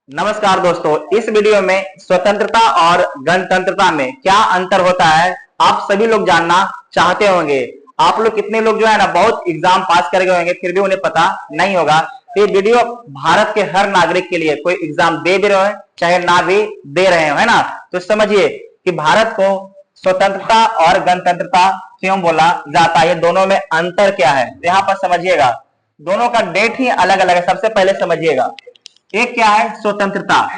नमस्कार दोस्तों, इस वीडियो में स्वतंत्रता और गणतंत्रता में क्या अंतर होता है आप सभी लोग जानना चाहते होंगे। आप लोग कितने लोग जो है ना बहुत एग्जाम पास कर गए होंगे फिर भी उन्हें पता नहीं होगा। तो ये वीडियो भारत के हर नागरिक के लिए, कोई एग्जाम दे भी रहे हो चाहे ना भी दे रहे हो, है ना। तो समझिए कि भारत को स्वतंत्रता और गणतंत्रता क्यों बोला जाता है, ये दोनों में अंतर क्या है। तो यहाँ पर समझिएगा, दोनों का डेट ही अलग अलग है। सबसे पहले समझिएगा, एक क्या है स्वतंत्रता।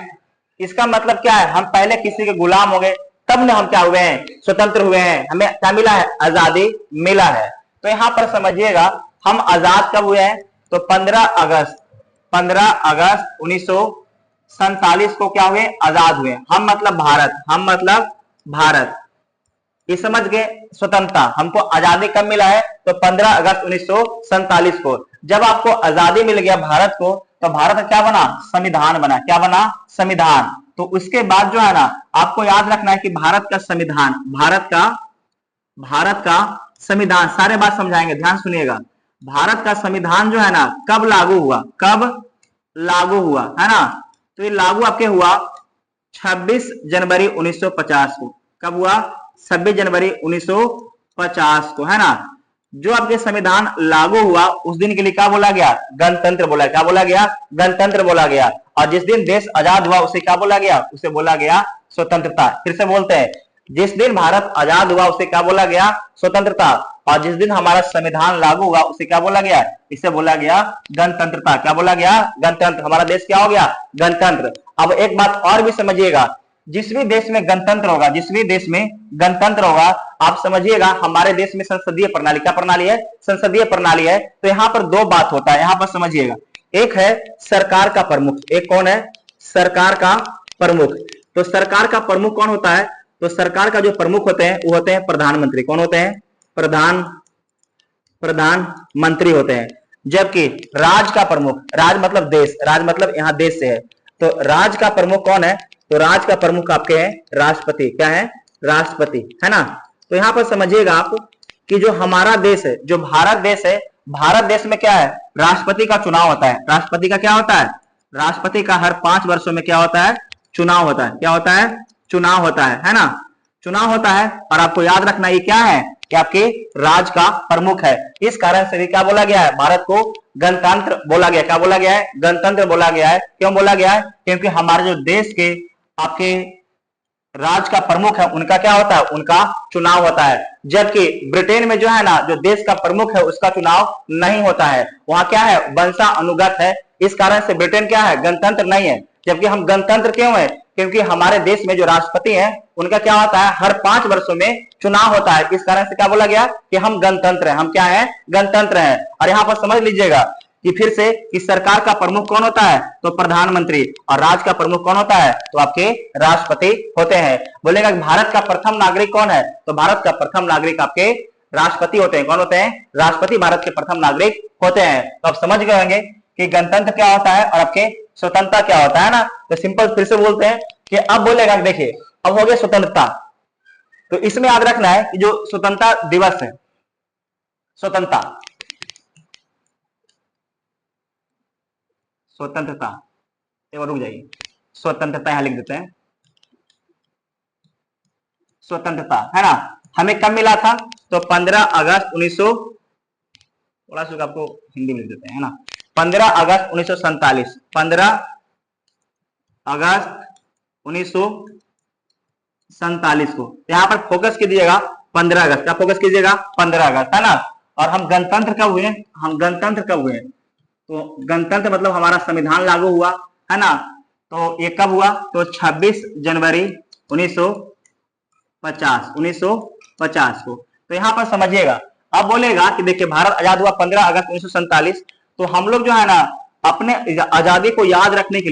इसका मतलब क्या है, हम पहले किसी के गुलाम हो गए तब ने हम क्या हुए हैं, स्वतंत्र हुए हैं, हमें क्या मिला है, आजादी मिला है। तो यहां पर समझिएगा हम आजाद कब हुए हैं, तो 15 अगस्त 1947 को क्या हुए, आजाद हुए। हम मतलब भारत, ये समझ गए। स्वतंत्रता हमको आजादी कब मिला है, तो 15 अगस्त 1947 को। जब आपको आजादी मिल गया भारत को, तो भारत का क्या बना, संविधान बना। क्या बना, संविधान। तो उसके बाद जो है ना आपको याद रखना है कि भारत का संविधान, भारत का संविधान, सारे बात समझाएंगे, ध्यान सुनिएगा। भारत का संविधान जो है ना कब लागू हुआ, है ना। तो ये लागू आपके हुआ 26 जनवरी 1950 को। कब हुआ, 26 जनवरी 1950 को, है ना। जो आपके संविधान लागू हुआ उस दिन के लिए क्या बोला गया, गणतंत्र बोला। क्या बोला गया, गणतंत्र बोला गया। और जिस दिन देश आजाद हुआ उसे क्या बोला गया, उसे बोला गया स्वतंत्रता। फिर से बोलते हैं, जिस दिन भारत आजाद हुआ उसे क्या बोला गया, स्वतंत्रता। और जिस दिन हमारा संविधान लागू हुआ उसे क्या बोला गया, इसे बोला गया गणतंत्रता। क्या बोला गया, गणतंत्र। हमारा देश क्या हो गया, गणतंत्र। अब एक बात और भी समझिएगा, जिस भी देश में गणतंत्र होगा, आप समझिएगा हमारे देश में संसदीय प्रणाली, क्या प्रणाली है, संसदीय प्रणाली है। तो यहाँ पर दो बात होता है, यहाँ पर समझिएगा। एक है सरकार का प्रमुख, एक कौन है, सरकार का प्रमुख। तो सरकार का प्रमुख कौन होता है, तो सरकार का जो प्रमुख होते हैं वो होते हैं प्रधानमंत्री। कौन होते हैं, प्रधानमंत्री होते हैं। जबकि राज का प्रमुख, राज मतलब देश, राज मतलब यहाँ देश से है, तो राज का प्रमुख कौन है, तो राज का प्रमुख आपके हैं राष्ट्रपति। क्या है, राष्ट्रपति, है ना। तो यहां पर समझिएगा आप कि जो हमारा देश है, जो भारत देश है, भारत देश में क्या है, राष्ट्रपति का चुनाव होता है। राष्ट्रपति का क्या होता है, राष्ट्रपति का हर 5 वर्षों में क्या होता है, चुनाव होता है। क्या होता है, चुनाव होता है ना, चुनाव होता है। और आपको याद रखना ये क्या है, कि आपके राज का प्रमुख है। इस कारण से भी क्या बोला गया है, भारत को गणतंत्र बोला गया। क्या बोला गया है, गणतंत्र बोला गया है। क्यों बोला गया है, क्योंकि हमारे जो देश के आपके राज का प्रमुख है उनका क्या होता है, उनका चुनाव होता है। जबकि ब्रिटेन में जो है ना, जो देश का प्रमुख है उसका चुनाव नहीं होता है, वहां क्या है, वंशानुगत है। इस कारण से ब्रिटेन क्या है, गणतंत्र नहीं है। जबकि हम गणतंत्र क्यों है, क्योंकि हमारे देश में जो राष्ट्रपति है उनका क्या होता है, हर 5 वर्षों में चुनाव होता है। इस कारण से क्या बोला गया कि हम गणतंत्र हैं, हम क्या है, गणतंत्र हैं। और यहां पर समझ लीजिएगा कि फिर से कि सरकार का प्रमुख कौन होता है, तो प्रधानमंत्री। और राज का प्रमुख कौन होता है, तो आपके राष्ट्रपति होते हैं। बोलेगा कि भारत का प्रथम नागरिक कौन है, तो भारत का प्रथम नागरिक आपके राष्ट्रपति होते हैं। कौन होते हैं, राष्ट्रपति भारत के प्रथम नागरिक होते हैं। तो आप समझ गए होंगे कि गणतंत्र क्या होता है और आपके स्वतंत्रता क्या होता है ना। तो सिंपल फिर से बोलते हैं कि अब बोलेगा, देखिए अब हो गया स्वतंत्रता। तो इसमें याद रखना है कि जो स्वतंत्रता दिवस है, स्वतंत्रता, एक बार रुक जाइए, स्वतंत्रता यहां लिख देते हैं, स्वतंत्रता, है ना। हमें कब मिला था, तो 15 अगस्त 1900, थोड़ा सा आपको हिंदी में लिख देते हैं, है ना। 15 अगस्त 1947, 15 अगस्त 1947 को। यहां पर फोकस कीजिएगा 15 अगस्त, क्या फोकस कीजिएगा, 15 अगस्त, है ना। और हम गणतंत्र कब हुए, तो गणतंत्र मतलब हमारा संविधान लागू हुआ, है ना। तो ये कब हुआ, तो 26 जनवरी 1950 को। तो यहां पर समझिएगा, अब बोलेगा कि देखिए भारत आजाद हुआ 15 अगस्त 1947। तो हम लोग जो है ना अपने आजादी को याद रखने के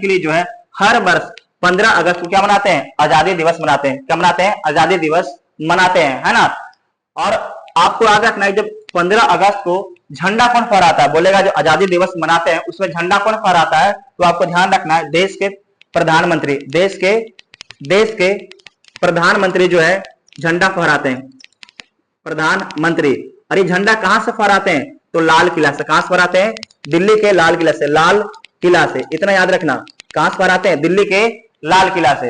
लिए, जो है हर वर्ष 15 अगस्त को क्या मनाते हैं, आजादी दिवस मनाते हैं। क्या मनाते हैं, आजादी दिवस मनाते हैं, है ना। और आपको याद रखना है, जब 15 अगस्त को झंडा कौन फहराता है, बोलेगा जो आजादी दिवस मनाते हैं उसमें झंडा कौन फहराता है, तो आपको ध्यान रखना है देश के प्रधानमंत्री, देश के प्रधानमंत्री जो है झंडा फहराते हैं, प्रधानमंत्री। और ये झंडा कहां से फहराते हैं, तो लाल किला से। कहां से फहराते हैं, दिल्ली के लाल किला से। लाल किला से, इतना याद रखना। कहां से फहराते हैं? दिल्ली के लाल किला से,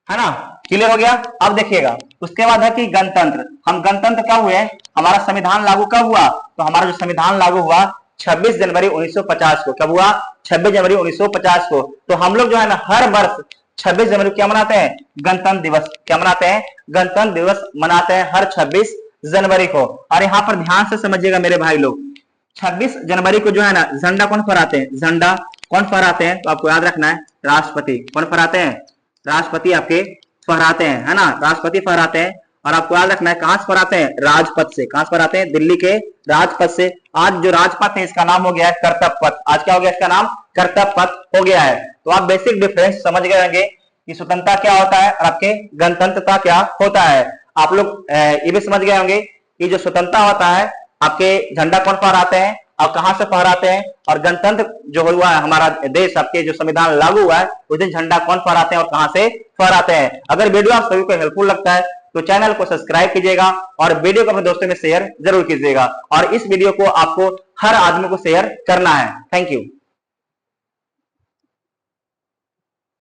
है ना। क्लियर हो गया। अब देखिएगा उसके बाद है कि गणतंत्र। हम गणतंत्र कब हुए? हमारा संविधान लागू कब हुआ? तो हमारा जो संविधान लागू हुआ 26 जनवरी 1950 को। कब हुआ? 26 जनवरी 1950 को। तो हम लोग जो है ना हर वर्ष 26 जनवरी क्या मनाते हैं? गणतंत्र दिवस। क्या मनाते हैं? गणतंत्र दिवस मनाते हैं हर 26 जनवरी को। और यहाँ पर ध्यान से समझिएगा मेरे भाई लोग, 26 जनवरी को जो है ना झंडा कौन फहराते हैं? झंडा कौन फहराते हैं? तो आपको याद रखना है राष्ट्रपति। कौन फहराते हैं? राष्ट्रपति आपके फहराते हैं, है ना। राष्ट्रपति फहराते हैं। और आपको याद रखना है कहां से फहराते हैं? राजपथ से। कहां से फहराते हैं? दिल्ली के राजपथ से। आज जो राजपथ है इसका नाम हो गया है कर्तव्य पथ। आज क्या हो गया इसका नाम? कर्तव्य पथ हो गया है। तो आप बेसिक डिफरेंस समझ गए होंगे कि स्वतंत्रता क्या होता है और आपके गणतंत्रता क्या होता है। आप लोग ये भी समझ गए होंगे कि जो स्वतंत्रता होता है आपके झंडा कौन फहराते हैं और कहां से फहराते हैं, और गणतंत्र जो हुआ है हमारा देश, आपके जो संविधान लागू हुआ है उस दिन झंडा कौन फहराते हैं और कहां से फहराते हैं। अगर वीडियो आप सभी को हेल्पफुल लगता है तो चैनल को सब्सक्राइब कीजिएगा और वीडियो को अपने दोस्तों में शेयर जरूर कीजिएगा। और इस वीडियो को आपको हर आदमी को शेयर करना है। Thank you.